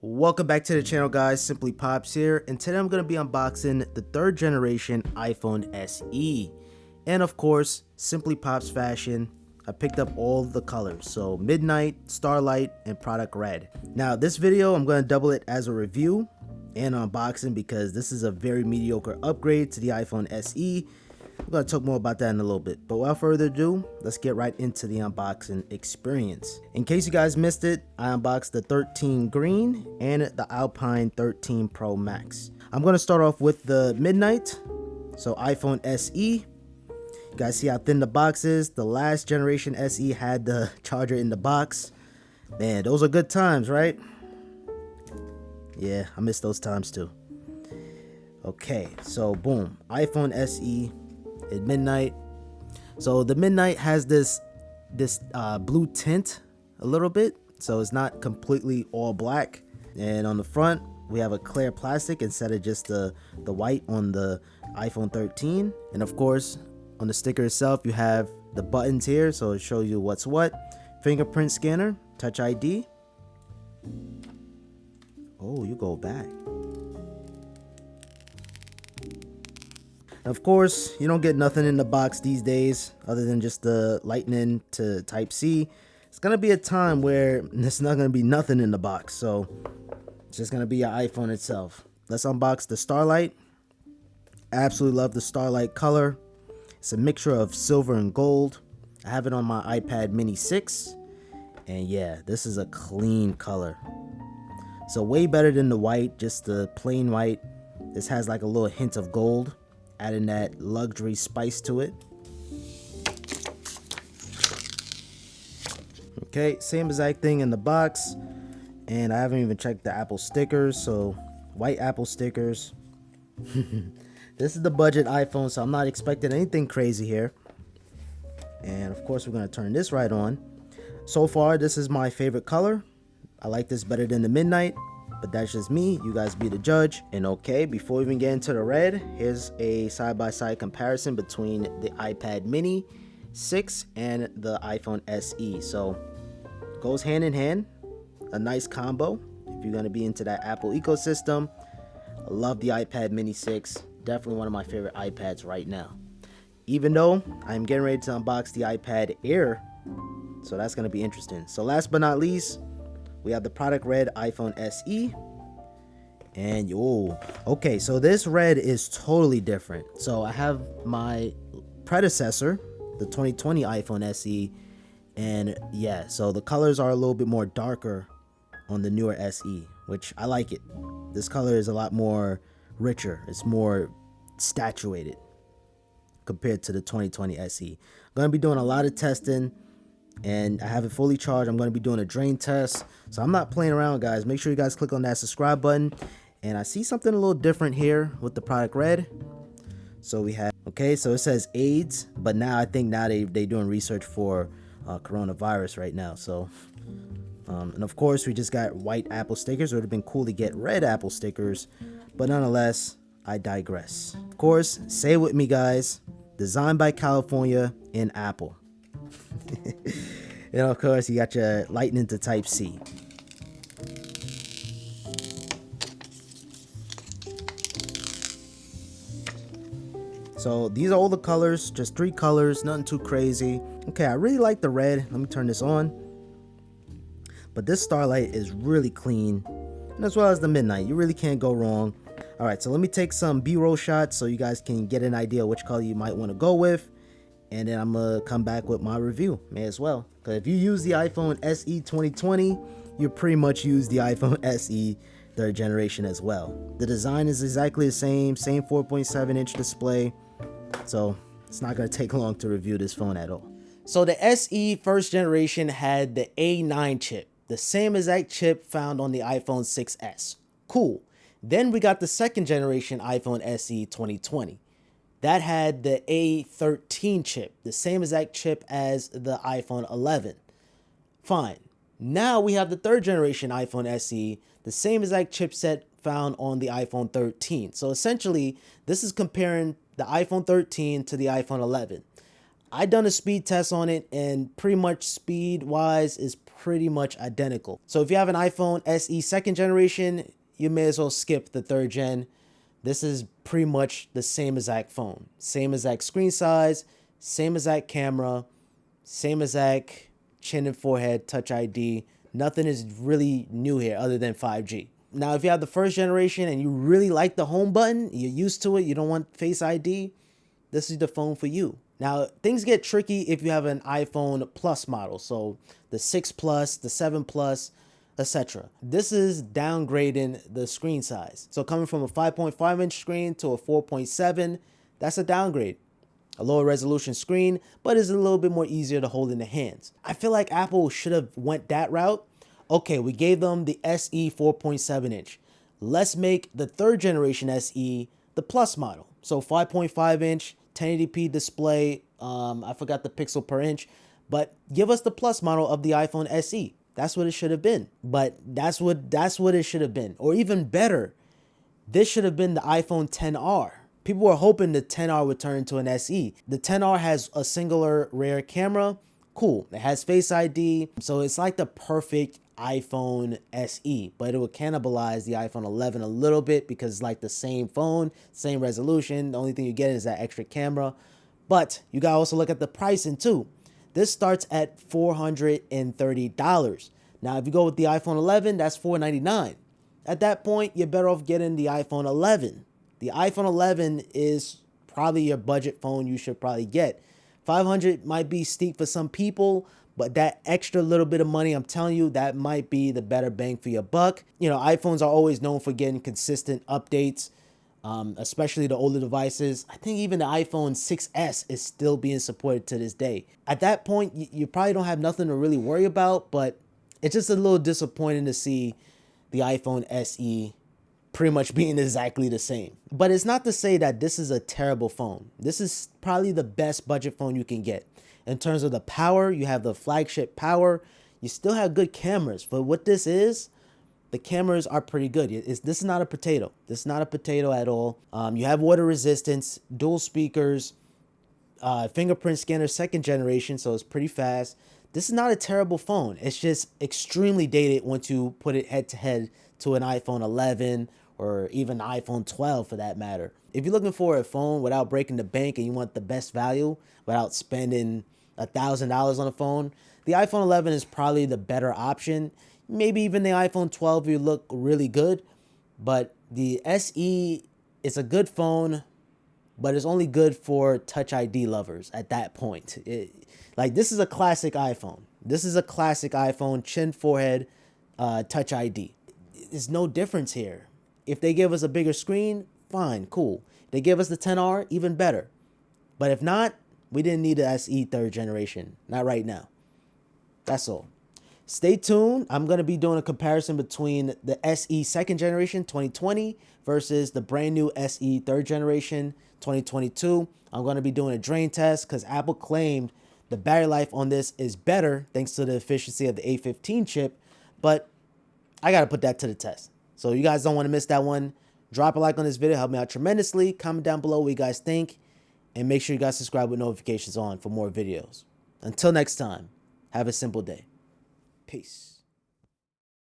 Welcome back to the channel, guys. Simplypops here, and today I'm going to be unboxing the third generation iPhone SE. And of course, Simplypops fashion, I picked up all the colors, so Midnight, Starlight, and Product Red. Now this video, I'm going to double it as a review and unboxing because this is a very mediocre upgrade to the iPhone SE. I'm going to talk more about that in a little bit, but without further ado, let's get right into the unboxing experience. In case you guys missed it, I unboxed the 13 Green and the Alpine 13 Pro Max. I'm going to start off with the Midnight, so iPhone SE. You guys see how thin the box is? The last generation SE had the charger in the box. Man, those are good times, right? Yeah, I miss those times too. Okay, so boom, iPhone SE at Midnight. So the Midnight has this blue tint a little bit, so it's not completely all black. And on the front we have a clear plastic instead of just the white on the iPhone 13. And of course on the sticker itself you have the buttons here, so it shows you what's what. Fingerprint scanner, Touch ID. Oh, you go back. Of course, you don't get nothing in the box these days other than just the Lightning to Type-C. It's going to be a time where there's not going to be nothing in the box, so it's just going to be your iPhone itself. Let's unbox the Starlight. Absolutely love the Starlight color. It's a mixture of silver and gold. I have it on my iPad mini 6, and yeah, this is a clean color. So way better than the white, just the plain white. This has like a little hint of gold, adding that luxury spice to it. Okay, same exact thing in the box, and I haven't even checked the Apple stickers, so white Apple stickers. This is the budget iPhone, so I'm not expecting anything crazy here. And of course we're going to turn this right on. So far this is my favorite color. I like this better than the Midnight, but that's just me. You guys be the judge. And okay, before we even get into the red, here's a side-by-side comparison between the iPad mini 6 and the iPhone SE. So goes hand in hand, a nice combo if you're going to be into that Apple ecosystem. I love the iPad mini 6, definitely one of my favorite iPads right now, even though I'm getting ready to unbox the iPad Air, so that's going to be interesting. So last but not least, we have the Product Red iPhone SE. And okay, so this red is totally different. So I have my predecessor, the 2020 iPhone SE, and yeah, so the colors are a little bit more darker on the newer SE, which I like it. This color is a lot more richer. It's more statuated compared to the 2020 SE. I'm going to be doing a lot of testing, and I have it fully charged. I'm going to be doing a drain test, so I'm not playing around, guys. Make sure you guys click on that subscribe button. And I see something a little different here with the Product Red. So we have, okay, so it says AIDS, but now I think now they doing research for coronavirus right now. So and of course we just got white Apple stickers. It would have been cool to get red Apple stickers, but nonetheless, I digress. Of course, say it with me, guys, designed by California in Apple. And of course you got your Lightning to Type-C. So these are all the colors, just 3 colors, nothing too crazy. Okay, I really like the red. Let me turn this on. But this Starlight is really clean, and as well as the Midnight, you really can't go wrong. All right, so let me take some B-roll shots so you guys can get an idea which color you might want to go with. And then I'm gonna come back with my review, may as well. Because if you use the iPhone SE 2020, you pretty much use the iPhone SE third generation as well. The design is exactly the same 4.7-inch display. So it's not gonna take long to review this phone at all. So the SE first generation had the A9 chip, the same exact chip found on the iPhone 6s. Cool. Then we got the second generation iPhone SE 2020. That had the A13 chip, the same exact chip as the iPhone 11. Fine. Now we have the third generation iPhone SE, the same exact chipset found on the iPhone 13. So essentially, this is comparing the iPhone 13 to the iPhone 11. I done a speed test on it, and pretty much speed wise is pretty much identical. So if you have an iPhone SE second generation, you may as well skip the third gen. This is pretty much the same exact phone, same exact screen size, same exact camera, same exact chin and forehead, touch ID. Nothing is really new here other than 5G. Now, if you have the first generation and you really like the home button, you're used to it, you don't want Face ID, this is the phone for you. Now, things get tricky if you have an iPhone Plus model. So the 6 Plus, the 7 Plus, etc. This is downgrading the screen size. So coming from a 5.5-inch screen to a 4.7, that's a downgrade. A lower resolution screen, but it's a little bit more easier to hold in the hands. I feel like Apple should have went that route. Okay, we gave them the SE 4.7 inch. Let's make the third generation SE the Plus model. So 5.5 inch, 1080p display. I forgot the pixel per inch, but give us the Plus model of the iPhone SE. That's what it should have been. But that's what it should have been. Or even better, this should have been the iPhone XR. People were hoping the XR would turn into an SE. The XR has a singular rear camera. Cool. It has Face ID. So it's like the perfect iPhone SE, but it would cannibalize the iPhone 11 a little bit because it's like the same phone, same resolution. The only thing you get is that extra camera. But you gotta also look at the pricing too. This starts at $430. Now, if you go with the iPhone 11, that's $499. At that point, you're better off getting the iPhone 11. The iPhone 11 is probably your budget phone you should probably get. 500 might be steep for some people, but that extra little bit of money, I'm telling you, that might be the better bang for your buck. You know, iPhones are always known for getting consistent updates, especially the older devices. I think even the iPhone 6S is still being supported to this day. At that point, you probably don't have nothing to really worry about, but it's just a little disappointing to see the iPhone SE pretty much being exactly the same. But it's not to say that this is a terrible phone. This is probably the best budget phone you can get. In terms of the power, you have the flagship power. You still have good cameras. But what this is, the cameras are pretty good. This is not a potato. This is not a potato at all. You have water resistance, dual speakers, fingerprint scanner second generation, so it's pretty fast. This is not a terrible phone. It's just extremely dated once you put it head to head to an iPhone 11 or even iPhone 12 for that matter. If you're looking for a phone without breaking the bank and you want the best value without spending $1,000 on a phone, the iPhone 11 is probably the better option. Maybe even the iPhone 12 will look really good, but the SE is a good phone, but it's only good for Touch ID lovers at that point. Like, this is a classic iPhone. This is a classic iPhone, chin, forehead, Touch ID. There's no difference here. If they give us a bigger screen, fine, cool. If they give us the XR, even better. But if not, we didn't need the SE third generation. Not right now. That's all. Stay tuned. I'm going to be doing a comparison between the SE second generation 2020 versus the brand new SE third generation 2022. I'm going to be doing a drain test because Apple claimed the battery life on this is better thanks to the efficiency of the A15 chip, but I got to put that to the test. So you guys don't want to miss that one. Drop a like on this video. Help me out tremendously. Comment down below what you guys think. And make sure you guys subscribe with notifications on for more videos. Until next time, have a simple day. Peace.